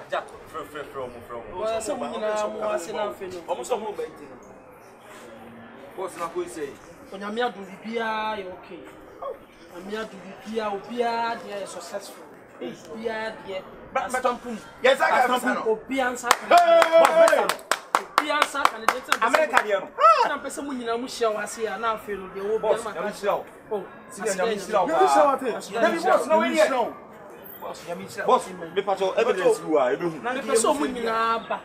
Jack, from. Well, someone was in our film. Almost a moment. What's not going to say? When I'm here to be okay. I'm here to be here, they are successful. Here, but yes, I can. Obiansa. Obiansa candidate. American. I'm person who you know shall I see and now feel the old boss. Oh, boss, me patrol evidence you are. Na person who you know ba.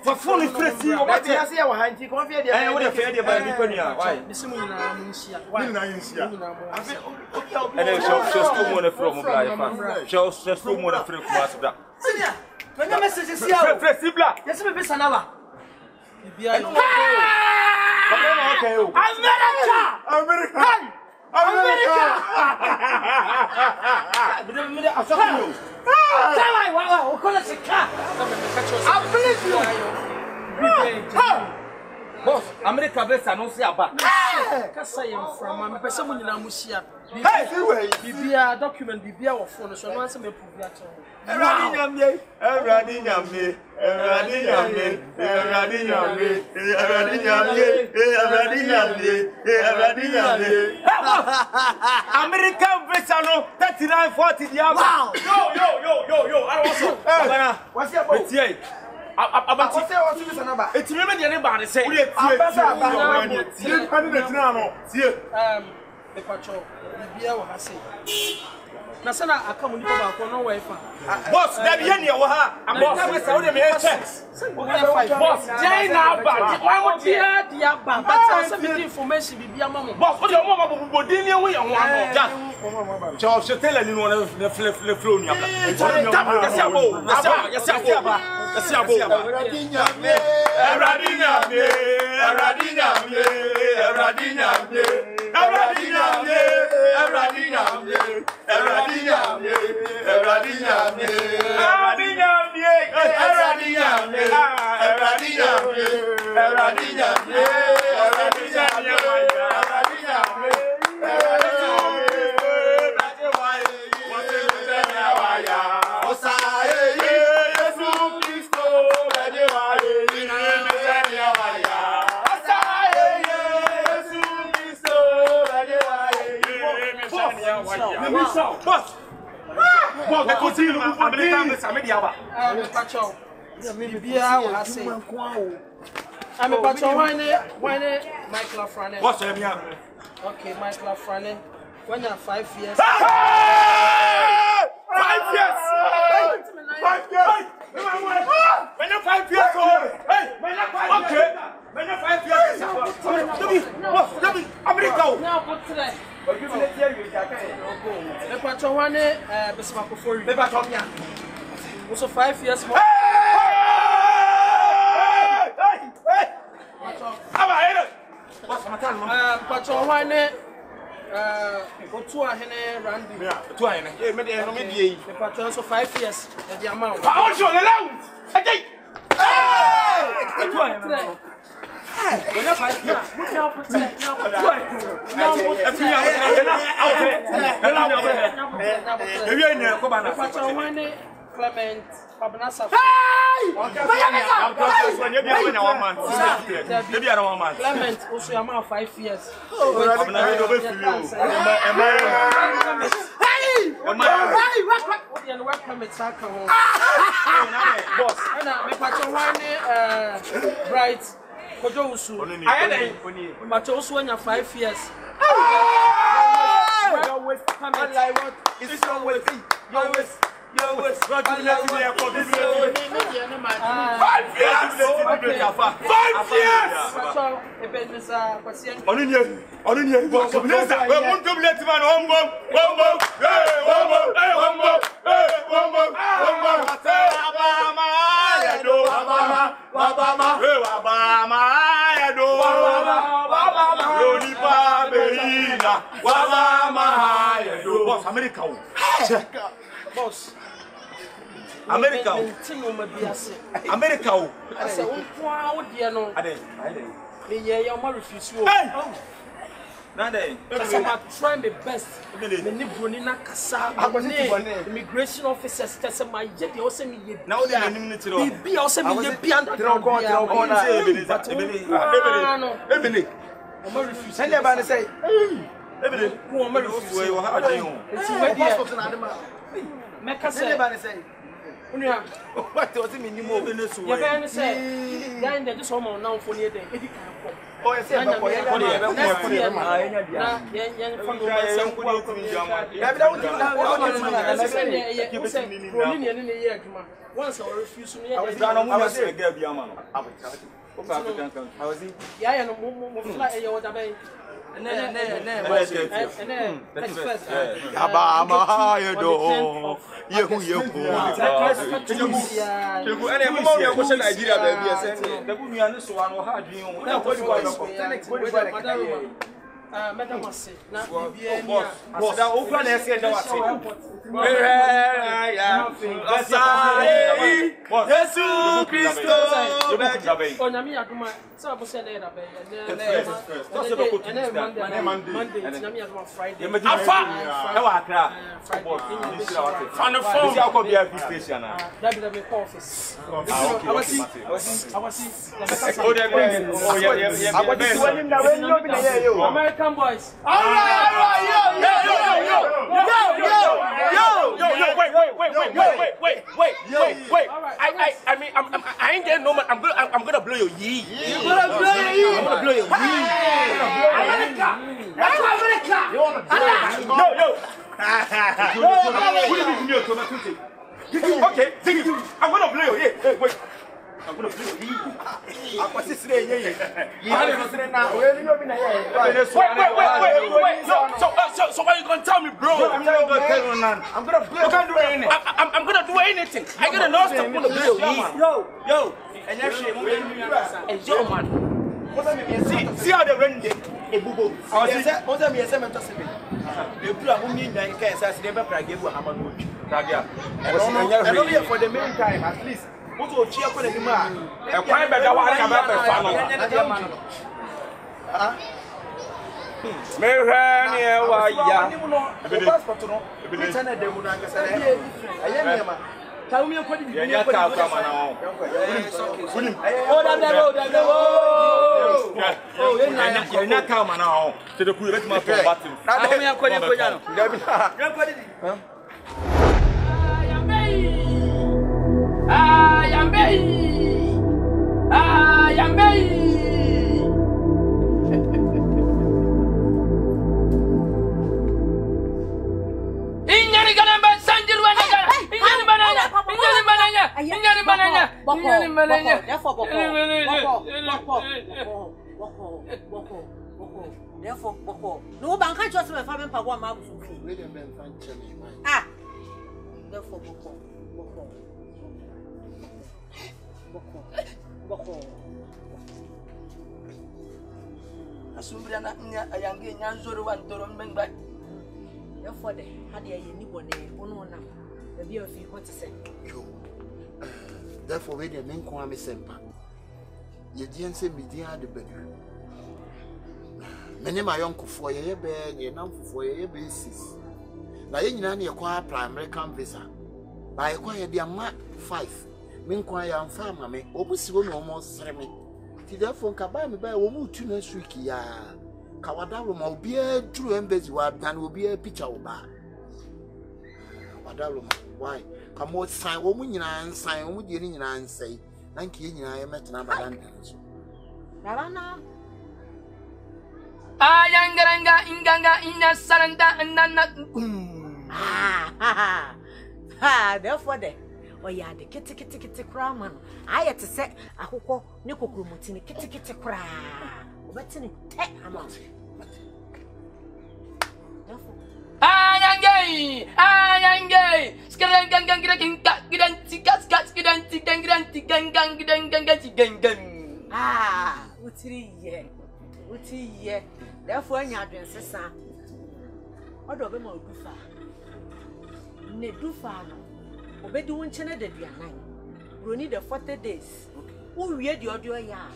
For fully free, what I say our hand, Cconfion. I would have failed by Niconia. Why? This is why and then shows two more from life. Shows just two more from Kumasi. when the message is here, yes, me be sanawa. Boss, America best announce about. Kasa yam from am person mun na musia. Bibia document bibia wo phone so no answer me prove at all. Everybody nyame. American visa no 3940 dia. Wow. Yo. I also. What's your boat? About what was your number? It's remember the neighbor say. The patrol, bibia wo ha say. Na sana akamu nipa ba ko no wife. Boss, that be any wa. I'm boss we say we dey check. Boss, jai na ba. Why would dia ba? But also me information bibia mama. Boss, o dey mo ma bo din ni we yan wa. Just. Cho je tell you no na flow ni abla. Yes, boss. Boss, I continue. I'm patrol. Bibia wo ha say. I'm a patrol when Michael Frane. What's your name? Okay, Michael Frane. When you're 5 years. 5 years. 5 years. When you're 5 years old. Hey, when you're 5 years. Okay. When you're 5 years. Boss, America. Now put today. The patrol one Bismarck for you. The patrol also 5 years more. Patrol one go to a hene Randy. To a hene. The patrol also 5 years. The amount. I'll show the loud. Hey! When you're 5 years. Clement, Babnasa. Clement, also a man 5 years. Work permits are coming. Boss, bright. I had but also when you're 5 years. Boss. America. America. I said, "Oh, dear, no." Me, yeah, your mother refused you. Nande. Try my best. Me broni na kasa. Immigration officers tell say my je dey o say me ye. Now they are immunity law. Be o say me ye be under. Ebele. Omo refuse. Send them by say. Ebele. Who omo refuse? We how do you? It's we dey. Make us say. Unia. What was it me mo? You can say. Guy dey just omo now for near there. Edi kan ko. Oh, yes, yeah, but once I refuse me, I was a girl, Biaman. I was American boys. Wait. I mean, I ain't getting no man. I'm gonna blow your yee. You're gonna blow your yee. I'm gonna blow your yee. Okay, I'm gonna blow your yee. Wait. I'm gonna blow your yee. So what are you gonna tell me, bro? I'm not gonna tell you none. I'm gonna blow. You can't do anything. I'm gonna do anything. I gotta know stuff. I'm gonna blow your yee. Yo. And you shit. Yo, man. See how they run it. A boo. I was a mere cement. The blue woman can say, never gave you a hammer. And only for the meantime, at least. What will cheer for the man? A crime better one about the family. Tell me what you Yeah, come on. Oh, you're not coming now. To the crew, let me no bank can't trust my family for one month. Ah, therefore, Asumbra a young Yanzoro one Doron Bang. Therefore, they had a newborn name, the beer of you what to say. Therefore, we didn't make one semper. You didn't say me dear the bedroom. Many my uncle for your bed, your number for your basis. Now, you know, you acquire primary visa. I acquire the amount 5. Meanwhile, I'm farmer, me almost almost me. Therefore, Kabami by a woman to next week. Ya Kawadalo will be a true embassy, and will be a picture of bar. Wadalo, why? Come what sign woman and sign with you and say, thank you, I met another. Nana. Ayangaranga, Inganga, Ina Saranda, and Nana. Ah, therefore, they. Oh, yeah, the kitty cram. I had to say, I hope Nico Grumutini kitty cram. What's in it? Amount. Ayangay! Ah, Uti, yeah. Therefore, you are doing Sessa. What do we more do far? Ne do far. Obey doing China de Diana. We need the 40 days. Who read the audio? Ya,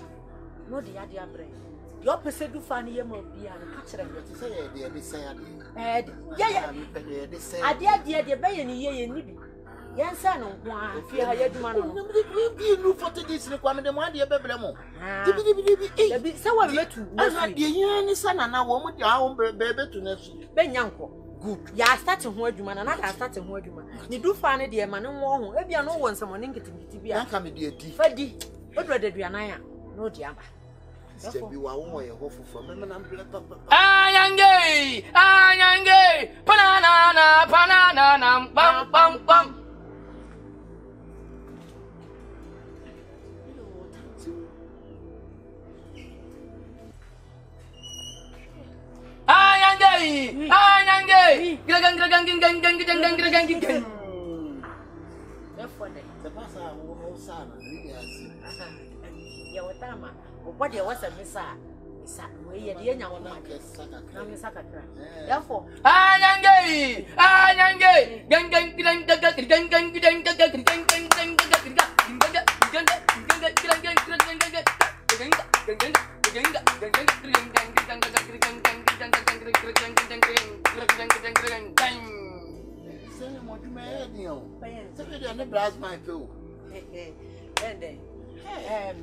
no, the idea brain. Your person do funny yam of the catch them. Say, they say, Yeah, I dear, bay and ye and nibby. Yan son, one, fear I had man. You know for this requirement, the one dear Beblemo. Someone met to the son and a woman, your own baby to nephew. Ben Yanko. Good. Ya start to hold you man, and I start to hold you man. You do find it, dear man, and one, maybe I know one someone in getting to be a coming, dear D. Freddy, what rather be an iron? No, dear. You are only a hopeful for them and I'm Ayange, banana, bam, bam, bam. What there was a missa, way at the end of my therefore,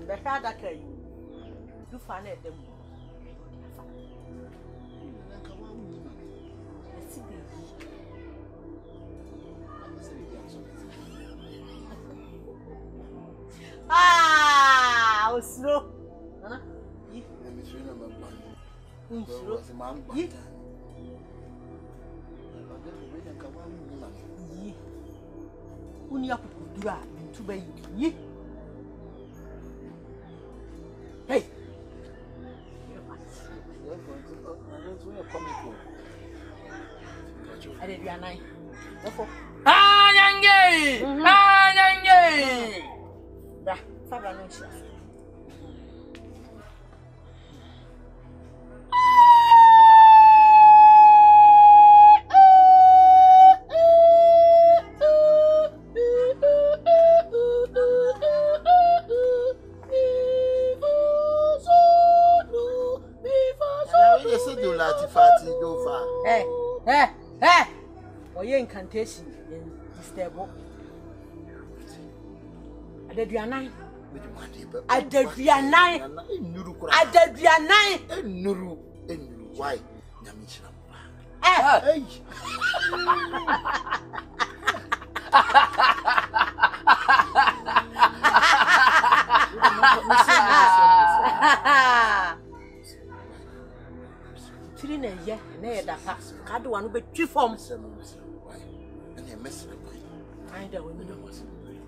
the father can you find them. Ah, oh, slow. Hey. I did your night. Incantation in stable. I did your nine. I did your nine. I did your nine. Nuru, why? Hey. Trina, yeah, near that pass. I do want to be two forms. I don't know.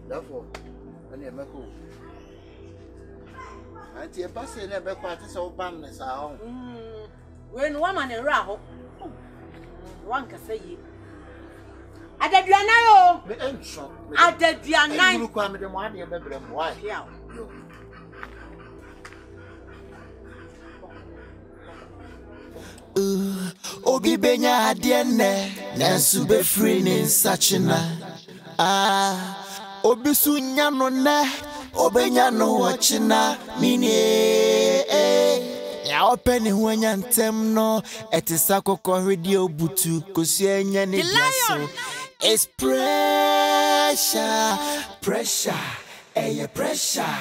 Therefore, when you make Auntie, a bus in a back party so banners are when woman and raho, one can say, I did your nine. I did your nine. You come with the money and baby, why? Yeah. Obi benya adiene nansu be free ni sachina obi sunya no ne obenya no wachina mini ya openi huanya ntem no etisa kokko hwedi obutu kosuanya ne biaso it's pressure pressure pressure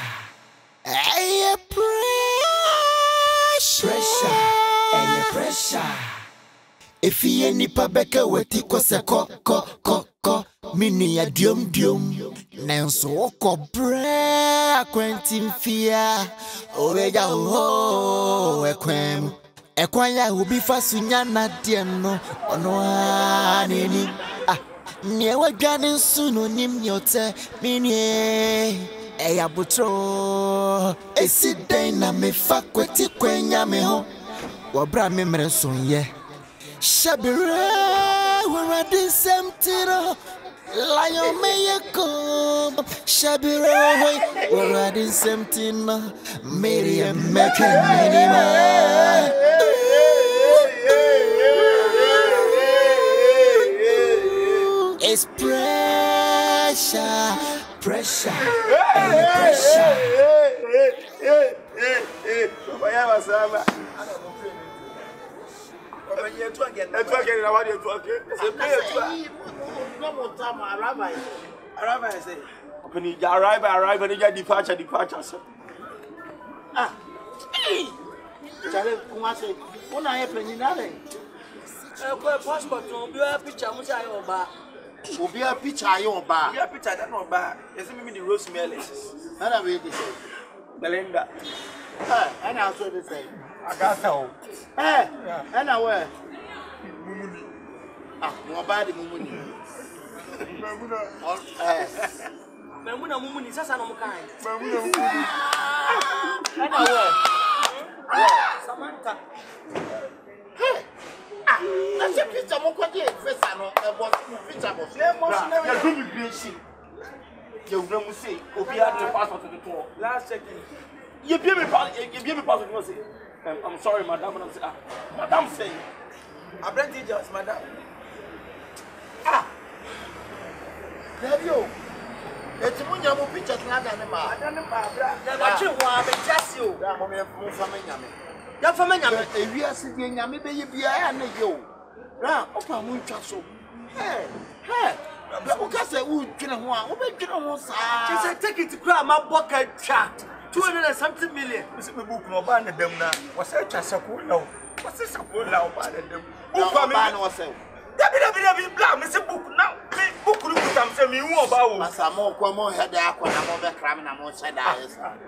if ye nipa beka wati kwase ko mini ya diom nanso okọ bre akwantim fia obeja ho ekwan ya obi fasunya na de no ono aneni nie wadwane nsu no nim yote mini eya butro esi den na me fa kwati kwanya me ho wabra me mreson ye shabire where did something lion me come shabire where did something mary make anima it's pressure Why was I? When you're talking, I'm talking about your talking. No more time, Rabbi say, when you arrive, and you get departure, sir. Ah, Kumasi, when I have any nothing. Passport, be a picture, which I owe. Will be a picture, I owe bar. Be a picture, that no bar. There's me the rosemary. And I will say, Belinda. And I'll say the same. I got so. And I wear. Ah, no bad Mumuni. Mamuna Mumuni, Sassan kind. And I wear. Samantha. That's a picture of what you first say, the passport to the tour. Last second. You give me passport. I'm sorry, madam. Madam say, I bring details, madam. Ah, there you. It's when you have pictures like that. I don't know. Ya famenya me ewia sidie nyame be yebia na yo ra opa mu ntwa so o ka se u twene ho a o be twene ho sa che take it kra ma boka twa 200 something million se be book no ba na dam na wo se twa sako law wo se sako law ba na dam o kwa me ba na wo se dabi bla me se book now me book ru kutam se me hu oba wo asa mo kwa mo he da akwa na mo be kra me na mo se da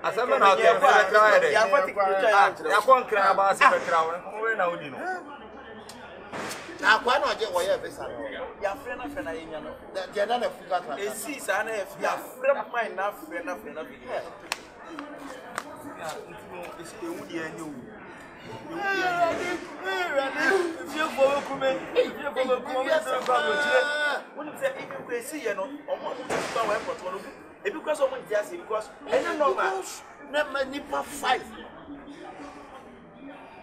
asa me na o ke fa kra de ya fa tikiti ya kon kra ba se be kra wo we na odi no na kwa na oje wo ye be sa no ya fre na ye nya no je na fuka kra e si sa na ya fre mine na fre na bi ya ntino ese ewu di anya o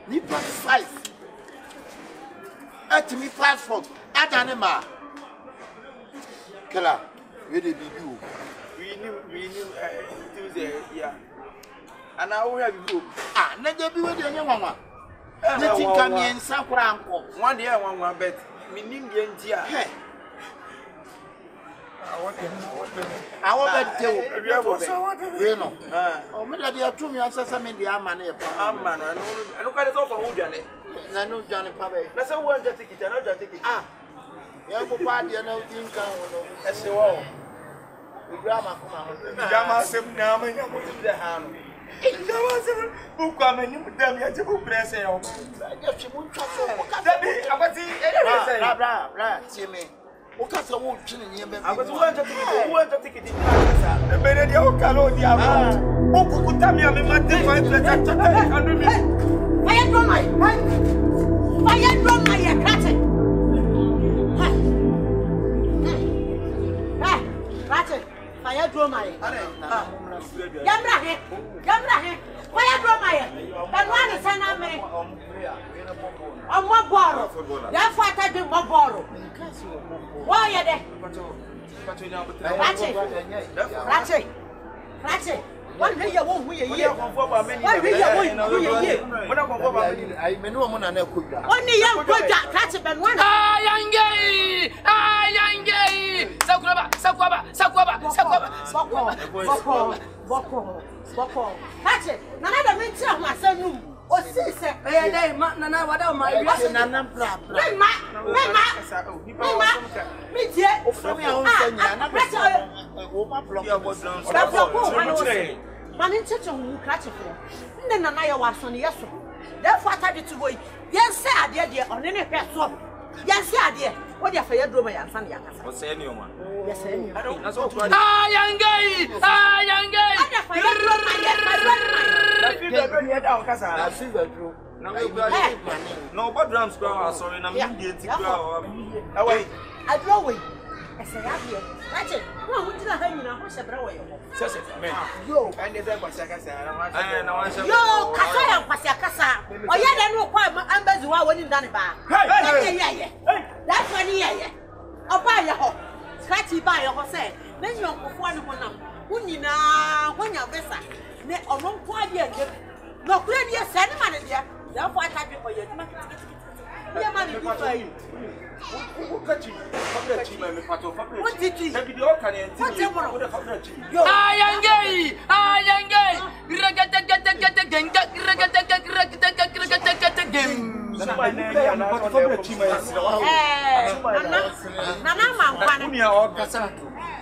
Nipa 5 at me passport at anima. Kala, we did you. We knew Tuesday, yeah. And I will have you. Ah, let there be with your young one. Let him come in some crampo. 1 year, 1 bet. Meaning the India. I want to tell you. No. Oh, maybe I told me answer some in the Amman. Amman, I look at it over who done it. I know Johnny Pabe. That's a word that ticket, another ticket. Ah, young party, and no think that's the wall. The grammar come out. Gamma sim now, and you put the hand. Who come and you put them yet to press it? I guess you won't trust me. What kind of wood chin in I was going to take it in the Benedict Calo Diablo. Who could tell me I'm in my fire drum my cratchit. Fire drum my Yamra, fire drum my and one is an me. On one borrow. Therefore, I do more borrow. Why are they? Ratchet. One day you won't be a year. One day you won't be a year. I may know one and a cook. Only young good Ratchet and one. I am gay. Sakwa. Ratchet. None of the men tell my son. Oh, sister, I Nana, what am I? Nana, me, dear, from your own man in church who catch it for. Then I was on the yes. Therefore, I did to go. Yes, sir, dear, on any pet swap. Yes, sir, dear. What if I drove my son? What's anyone? Yes, I don't know. I am gay. No, but drums go. Sorry, I'm Indian. Away. I draw away. I say, I'm here. That's it. No, we didn't have enough. What's a brawling? Yo, and there's a Pasacasa. Yo, Casa, Pasacasa. Oh, yeah, I know quite my ambers who are winning down the bar. Hey, that's funny. I'll buy your home. Scratchy buy your horse. Then you're one of them. When you're vessel. Or no quite yet. No, couldn't you send him on it? Therefore, I can't be for you. Yeah, man, you for you. What did you? I am gay.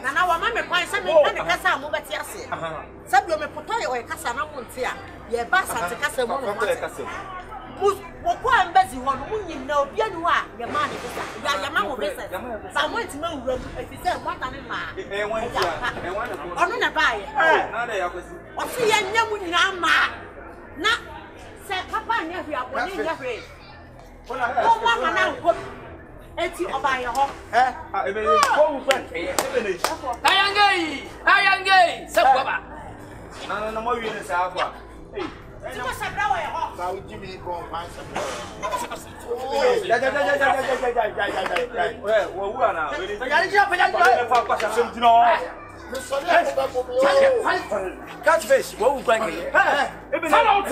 Nana wa mama kwa se me na kasa mo beti ase. Sabi o me potoye o kasa na mo ntia. Ye ba sante kasa mo no kasa. Wo kwa ambazi ho no munyi na obi anu a ye ma ne kasa. Ya ma mo besa. Ba mo ntima wura mu efise mo ta ne ma. Onu na ba ye. Na de ya kwesi. O se ye nya mu nyina ma. Na se papa nya hwe abone nya hwe. O mama na nko eti oba ye ho ebe ko wu fa ebe na echi ayangei sababa na mo wi ne sa afa ti mo sabra wa ye ho Ba o Jimmy go pan sa. wo wu ana ya fa kwa sa dino catfish wo wu kwa ke ebe na sana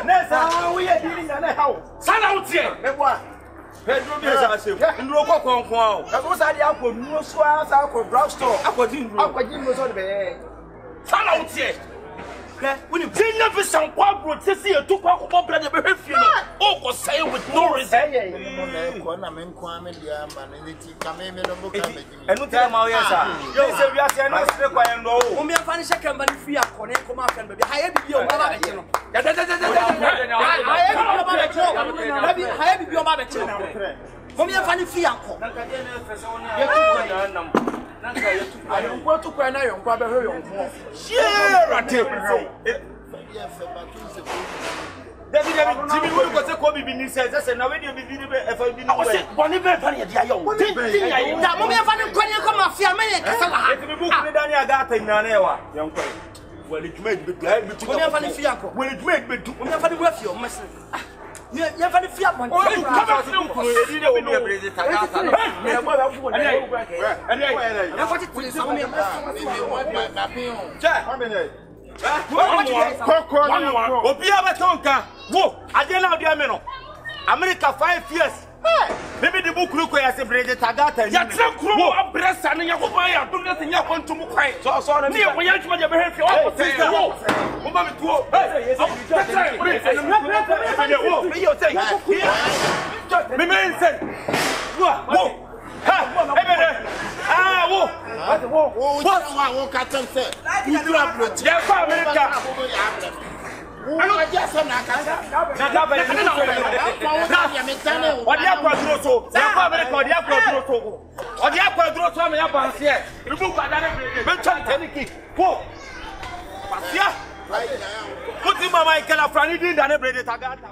nesa wo ye diri na na hawo sana utie ebo Pedro bi sa se nduro ko konkon o ka so sa dia ko nuo so sa ko drugstore akodi nduro so de be sana utie ke woni Tina be san kwa bro tesi e to kwa ko bra de be hwefie no o ko say with no reason Ko na men kwa me dia ma ne ti ka me no mo ka me Jimmy. enu te ma o ye sa yo se wi ase na se kwa en do o me fa ni sheka mba ni fi akọ na ko ma fa be ha ye bibi o ma be kino ha ye bibi o ma be kino mo me fa ni fi akọ na ka je na fe se woni ye tu kwa na nam na ka ye tu kwa yo ko tu kwa na yo kwa be hwe yo ko share ate Ye fe ba tu se ko. David Jimmy wo ko se ko bibi ni se na we de bibi ni be e fa bi ni o se boni be fa ni dia yo tin ya yo da mo me fa ni kwa ni ko ma fi ama ye kasa wa ha e bi bu ku ni dani aga ata na na e wa yan ko wali juma bi tu mo me fa ni fi akọ wali juma bi tu mo me fa ni bua fi o mese ye fa ni fi akọ o ni ka ba fi ku e di de o ni breze ta ga ta ni e mo ba fu ni e ko ke ye fa ti tiri sa mo me Na pin o. ja obi abatonka wo ade na odi ame no America 5 years maybe the book ko ya se brede tagata ni ya tre kuro abresa ne yakoma ya dum ne se nya kontum kwai so na ni e wonya twuma je be hefi o ko se wo o ba mi tuo me me say wo ha ebere wo Wo ka tan se. Udura blood. ya fa America Ano aja se na ka. na ga ba odi akwa duro so ya fa America odi akwa duro so odi akwa duro so me ya banse e bu kwa da ne be chan teniki wo pasia Put him mama ikela frani din da ne brede tagata